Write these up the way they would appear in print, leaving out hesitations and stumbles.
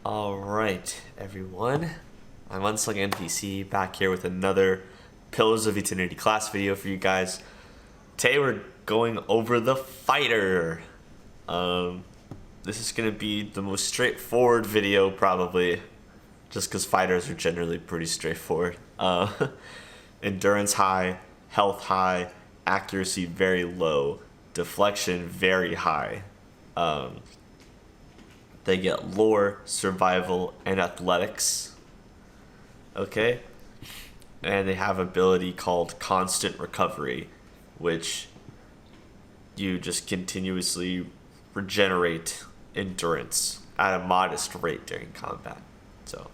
Alright, everyone. I'm UnsungNPC back here with another Pillars of Eternity class video for you guys. Today we're going over the fighter. This is going to be the most straightforward video probably, just because fighters are generally pretty straightforward. Endurance high, health high, accuracy very low, deflection very high. They get lore, survival, and athletics. Okay? And they have ability called constant recovery, which you just continuously regenerate endurance at a modest rate during combat. So,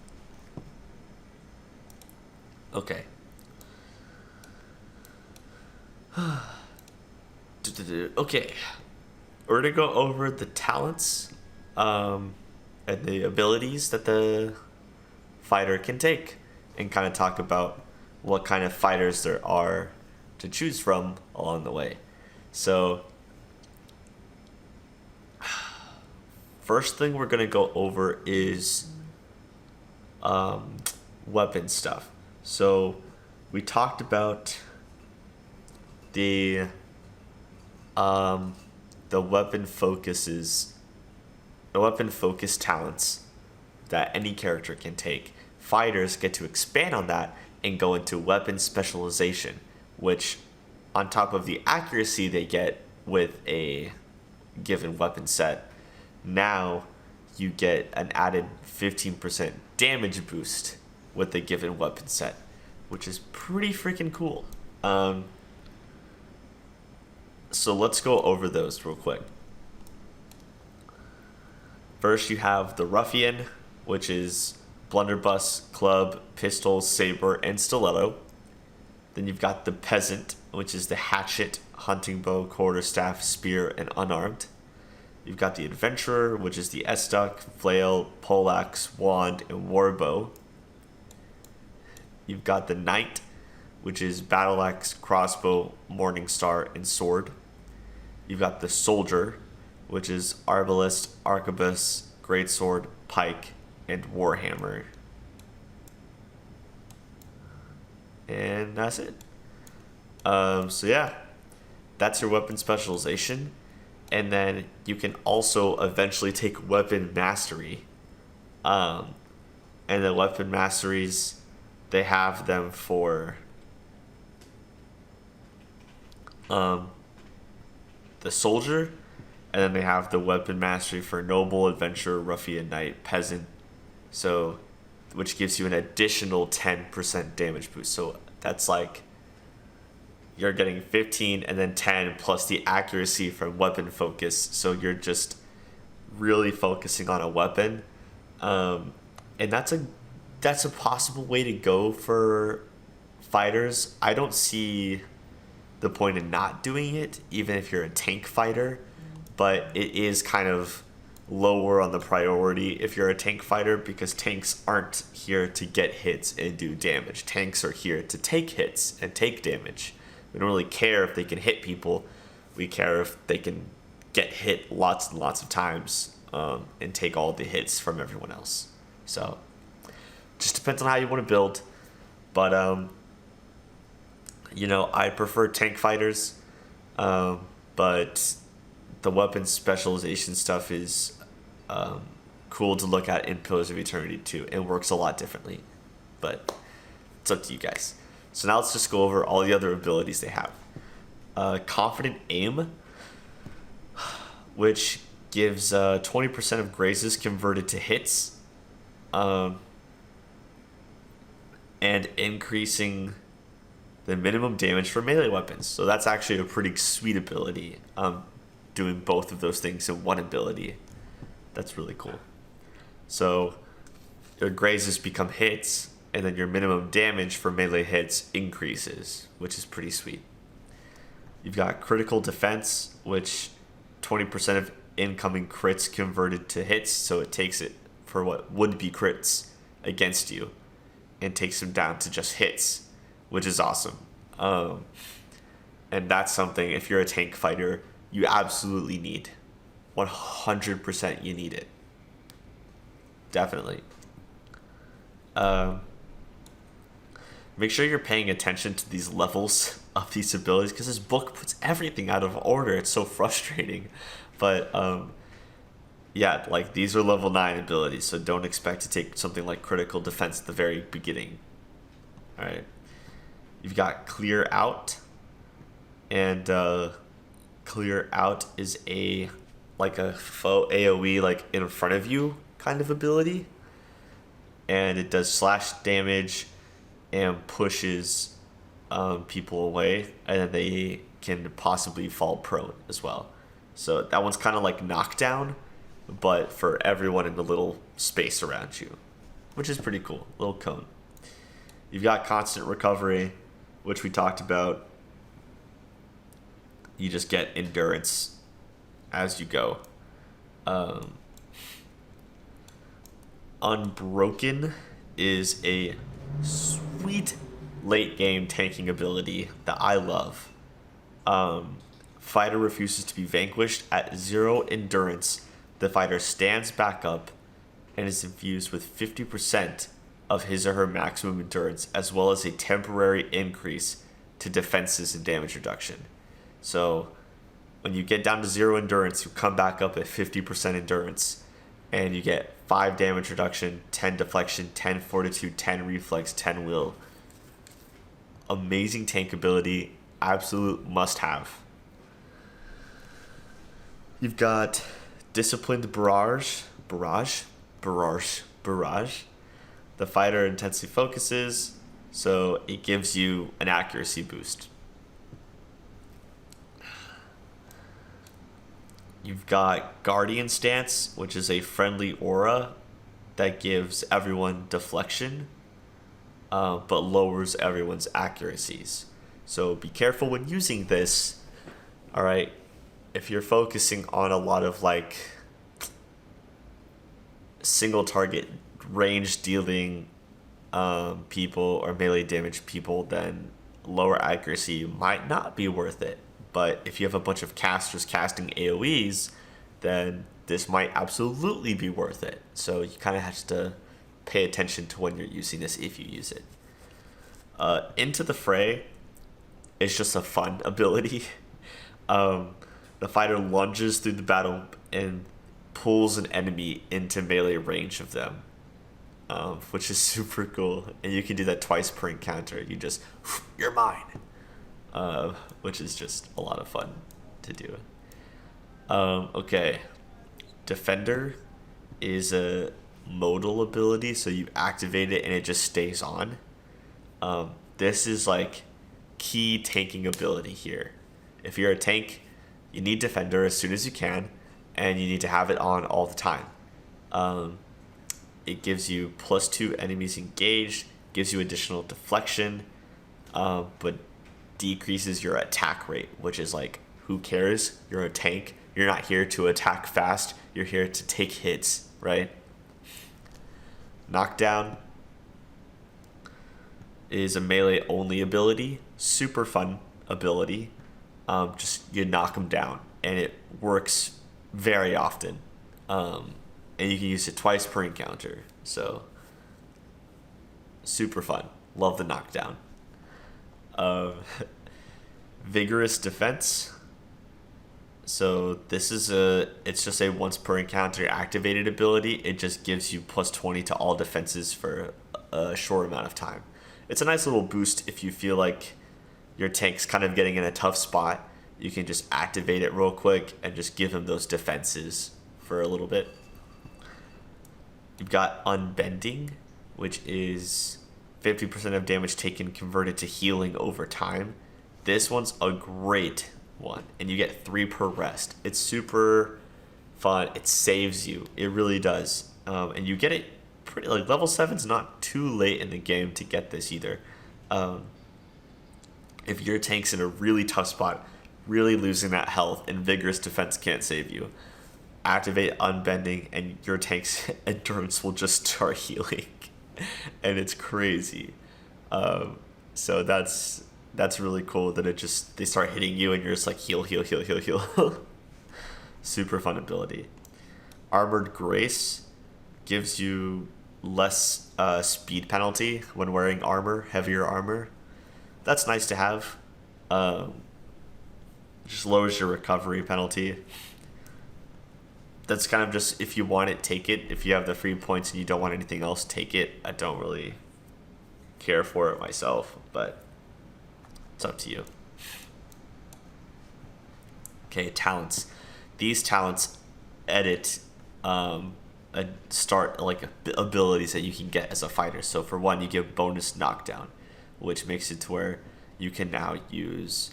okay. Okay. We're gonna go over the talents and the abilities that the fighter can take, and kind of talk about what kind of fighters there are to choose from along the way. So, first thing we're gonna go over is weapon stuff. So, we talked about the weapon focuses. The weapon focus talents that any character can take. Fighters get to expand on that and go into weapon specialization, which, on top of the accuracy they get with a given weapon set, now you get an added 15% damage boost with the given weapon set, which is pretty freaking cool. So let's go over those real quick. First, you have the Ruffian, which is blunderbuss, club, pistol, saber, and stiletto. Then you've got the Peasant, which is the hatchet, hunting bow, quarterstaff, spear, and unarmed. You've got the Adventurer, which is the estoc, flail, poleaxe, wand, and warbow. You've got the Knight, which is battle axe, crossbow, morning star, and sword. You've got the Soldier, which is arbalist, arquebus, greatsword, pike, and warhammer. And that's it. So yeah, that's your weapon specialization. And then you can also eventually take weapon mastery. And the weapon masteries, they have them for the Soldier, and then they have the weapon mastery for noble, adventurer, ruffian, knight, peasant. So, which gives you an additional 10% damage boost. So that's like you're getting 15 and then 10 plus the accuracy from weapon focus. So you're just really focusing on a weapon, and that's a possible way to go for fighters. I don't see the point in not doing it, even if you're a tank fighter. But it is kind of lower on the priority if you're a tank fighter, because tanks aren't here to get hits and do damage. Tanks are here to take hits and take damage. We don't really care if they can hit people. We care if they can get hit lots and lots of times, and take all the hits from everyone else. So, just depends on how you want to build. But, I prefer tank fighters, but the weapon specialization stuff is cool to look at in Pillars of Eternity too. It works a lot differently, but it's up to you guys. So now let's just go over all the other abilities they have. Confident Aim, which gives 20% of grazes converted to hits, and increasing the minimum damage for melee weapons. So that's actually a pretty sweet ability. Doing both of those things in one ability. That's really cool. So your grazes become hits, and then your minimum damage for melee hits increases, which is pretty sweet. You've got critical defense, which 20% of incoming crits converted to hits, so it takes it for what would be crits against you and takes them down to just hits, which is awesome. And that's something, if you're a tank fighter, you absolutely need. 100% you need it. definitely. Make sure you're paying attention to these levels of these abilities because this book puts everything out of order. It's so frustrating. But yeah, like these are level 9 abilities, so don't expect to take something like critical defense at the very beginning. Alright. You've got clear out. And clear out is a faux AoE like in front of you kind of ability. And it does slash damage and pushes people away, and then they can possibly fall prone as well. So that one's kind of like knockdown, but for everyone in the little space around you, which is pretty cool. Little cone. You've got constant recovery, which we talked about. You just get endurance as you go. Unbroken is a sweet late game tanking ability that I love. Fighter refuses to be vanquished at 0 endurance. The fighter stands back up and is infused with 50% of his or her maximum endurance, as well as a temporary increase to defenses and damage reduction. So when you get down to 0 endurance, you come back up at 50% endurance, and you get 5 damage reduction, 10 deflection, 10 fortitude, 10 reflex, 10 will. Amazing tank ability, absolute must-have. You've got disciplined barrage. The fighter intensely focuses, so it gives you an accuracy boost. You've got Guardian Stance, which is a friendly aura that gives everyone deflection, but lowers everyone's accuracies. So be careful when using this. Alright, if you're focusing on a lot of like single target range dealing people or melee damage people, then lower accuracy might not be worth it. But if you have a bunch of casters casting AoEs, then this might absolutely be worth it. So you kind of have to pay attention to when you're using this if you use it. Into the Fray is just a fun ability. The fighter lunges through the battle and pulls an enemy into melee range of them, which is super cool. And you can do that twice per encounter. You just, you're mine. Which is just a lot of fun to do. Okay. Defender is a modal ability, so you activate it and it just stays on. This is like key tanking ability here. If you're a tank, you need Defender as soon as you can, and you need to have it on all the time. It gives you +2 enemies engaged, gives you additional deflection, but decreases your attack rate, which is like, who cares? You're a tank. You're not here to attack fast. You're here to take hits, right? Knockdown is a melee only ability. Super fun ability. Just you knock them down, and it works very often. And you can use it twice per encounter. So super fun. Love the knockdown. Vigorous defense. So this is it's just a once per encounter activated ability. It just gives you +20 to all defenses for a short amount of time. It's a nice little boost if you feel like your tank's kind of getting in a tough spot. You can just activate it real quick and just give them those defenses for a little bit. You've got Unbending, which is 50% of damage taken converted to healing over time. This one's a great one, and you get 3 per rest. It's super fun. It saves you. It really does. And you get it pretty, like, level 7's not too late in the game to get this either. If your tank's in a really tough spot, really losing that health, and vigorous defense can't save you, activate Unbending, and your tank's endurance will just start healing. And it's crazy. So that's really cool that they start hitting you and you're just like heal. Super fun ability. Armored Grace gives you less speed penalty when wearing armor, heavier armor. That's nice to have. Just lowers your recovery penalty. That's kind of just, if you want it, take it. If you have the free points and you don't want anything else, take it. I don't really care for it myself, but it's up to you. Okay, talents. These talents edit start like abilities that you can get as a fighter. So for one, you get bonus knockdown, which makes it to where you can now use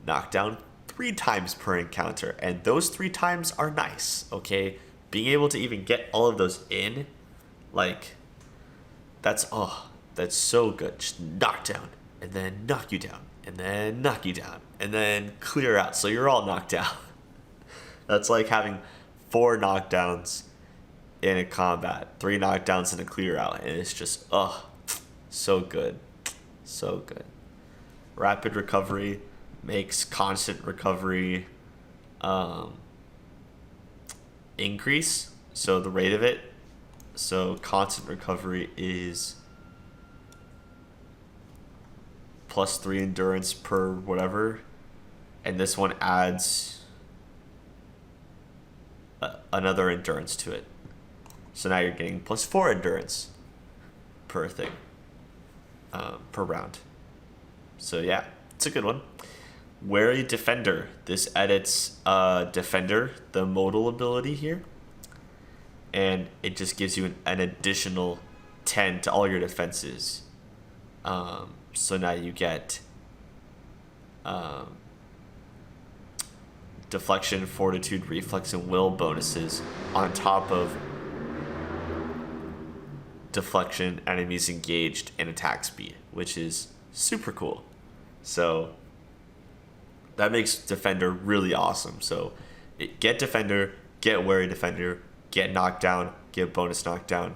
knockdown 3 times per encounter, and those 3 times are nice. Okay, being able to even get all of those in, like, that's so good. Just knock down and then knock you down and then knock you down and then clear out, so you're all knocked out. That's like having 4 knockdowns in a combat, 3 knockdowns and a clear out, and it's just so good, so good. Rapid recovery makes constant recovery increase, so the rate of it. So constant recovery is +3 endurance per whatever, and this one adds another endurance to it. So now you're getting +4 endurance per thing, per round. So yeah, it's a good one. Wary Defender. This edits Defender, the modal ability here, and it just gives you an additional 10 to all your defenses. So now you get deflection, fortitude, reflex, and will bonuses on top of deflection, enemies engaged, and attack speed, which is super cool. So that makes Defender really awesome. So get Defender, get Wary Defender, get Knockdown, get Bonus Knockdown,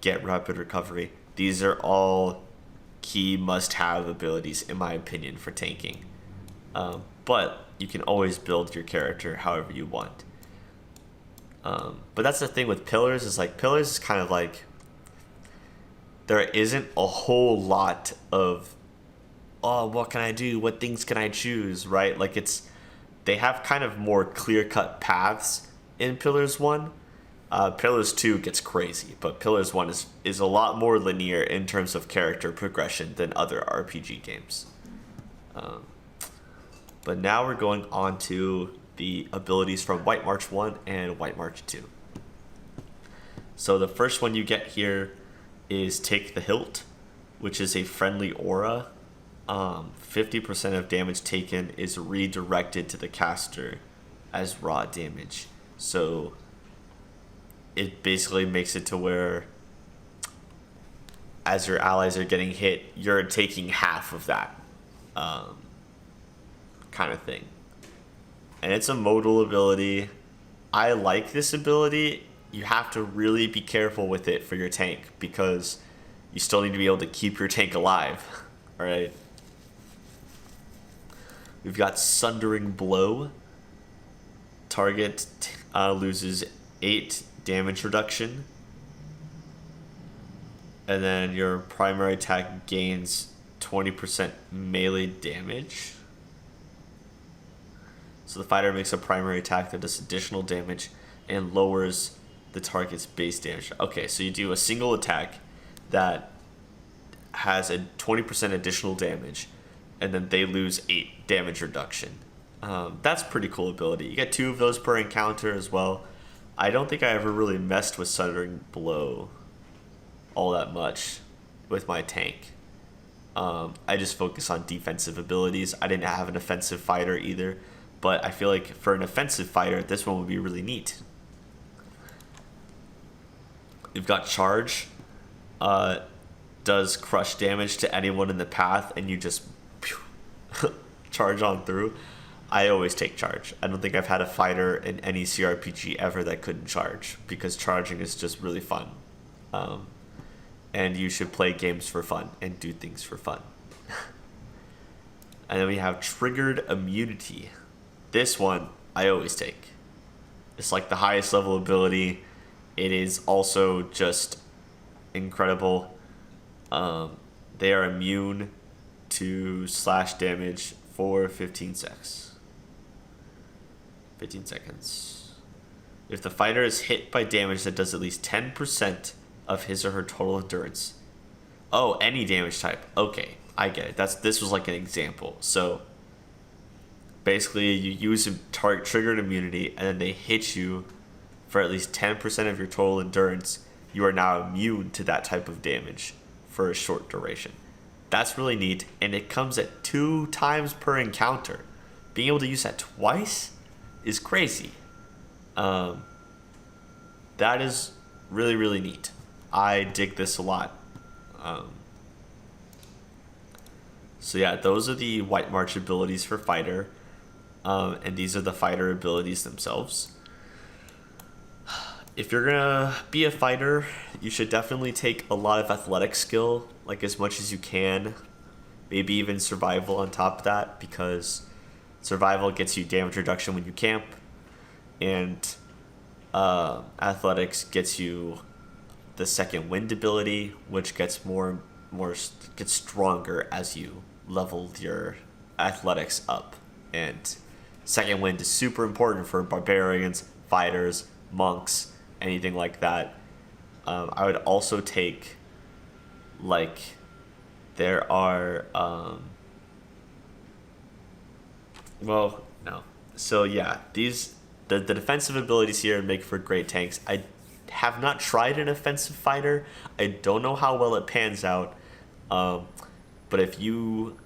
get Rapid Recovery. These are all key must-have abilities, in my opinion, for tanking. But you can always build your character however you want. But that's the thing with Pillars, is like, Pillars is kind of like, there isn't a whole lot of, what can I do? What things can I choose, right? Like, they have kind of more clear-cut paths in Pillars 1. Pillars 2 gets crazy, but Pillars 1 is a lot more linear in terms of character progression than other RPG games. But now we're going on to the abilities from White March 1 and White March 2. So the first one you get here is Take the Hilt, which is a friendly aura. 50% of damage taken is redirected to the caster as raw damage. So it basically makes it to where, as your allies are getting hit, you're taking half of that kind of thing. And it's a modal ability. I like this ability. You have to really be careful with it for your tank, because you still need to be able to keep your tank alive. All right. We've got Sundering Blow. Target loses 8 damage reduction. And then your primary attack gains 20% melee damage. So the fighter makes a primary attack that does additional damage and lowers the target's base damage. Okay, so you do a single attack that has a 20% additional damage, and then they lose 8 damage reduction. That's a pretty cool ability. You get 2 of those per encounter as well. I don't think I ever really messed with Sundering Blow all that much with my tank. I just focus on defensive abilities. I didn't have an offensive fighter either, but I feel like for an offensive fighter, this one would be really neat. You've got Charge. Does crush damage to anyone in the path, and you just charge on through. I always take Charge. I don't think I've had a fighter in any CRPG ever that couldn't charge, because charging is just really fun. And you should play games for fun and do things for fun. And then we have Triggered Immunity. This one I always take. It's like the highest level ability. It is also just incredible. They are immune to slash damage for 15 seconds. 15 seconds. If the fighter is hit by damage that does at least 10% of his or her total endurance. Oh, any damage type. Okay, I get it. This was like an example. So basically you use a target triggered immunity and then they hit you for at least 10% of your total endurance. You are now immune to that type of damage for a short duration. That's really neat, and it comes at 2 times per encounter. Being able to use that twice is crazy. That is really, really neat. I dig this a lot. So yeah, those are the White March abilities for fighter, and these are the fighter abilities themselves. If you're gonna be a fighter, you should definitely take a lot of athletic skill, like as much as you can. Maybe even survival on top of that, because survival gets you damage reduction when you camp, and athletics gets you the second wind ability, which gets gets stronger as you level your athletics up. And second wind is super important for barbarians, fighters, monks, anything like that. I would also take, like, there are well, no. So yeah, the defensive abilities here make for great tanks. I have not tried an offensive fighter. I don't know how well it pans out. But if you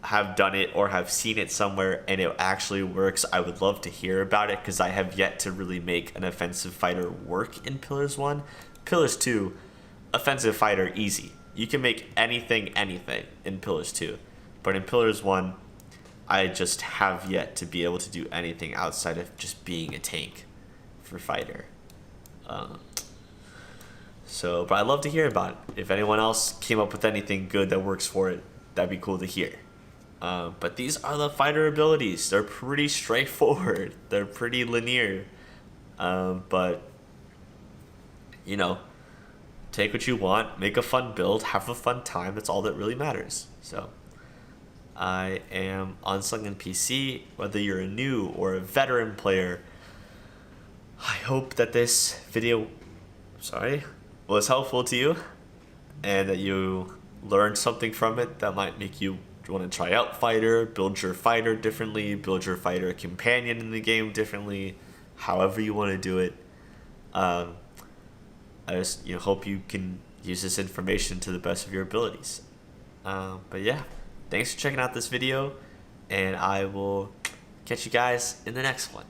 have done it or have seen it somewhere and it actually works, I would love to hear about it, because I have yet to really make an offensive fighter work in Pillars 1. Pillars 2, offensive fighter, easy. You can make anything in Pillars 2. But in Pillars 1, I just have yet to be able to do anything outside of just being a tank for fighter. But I'd love to hear about it. If anyone else came up with anything good that works for it, that'd be cool to hear. But these are the fighter abilities. They're pretty straightforward. They're pretty linear. But, you know, take what you want, make a fun build, have a fun time. That's all that really matters. So, I am UnsungNPC. Whether you're a new or a veteran player, I hope that this video, was helpful to you, and that you learned something from it that might make you want to try out fighter, build your fighter differently, build your fighter companion in the game differently, however you want to do it. I just hope you can use this information to the best of your abilities. But yeah, thanks for checking out this video, and I will catch you guys in the next one.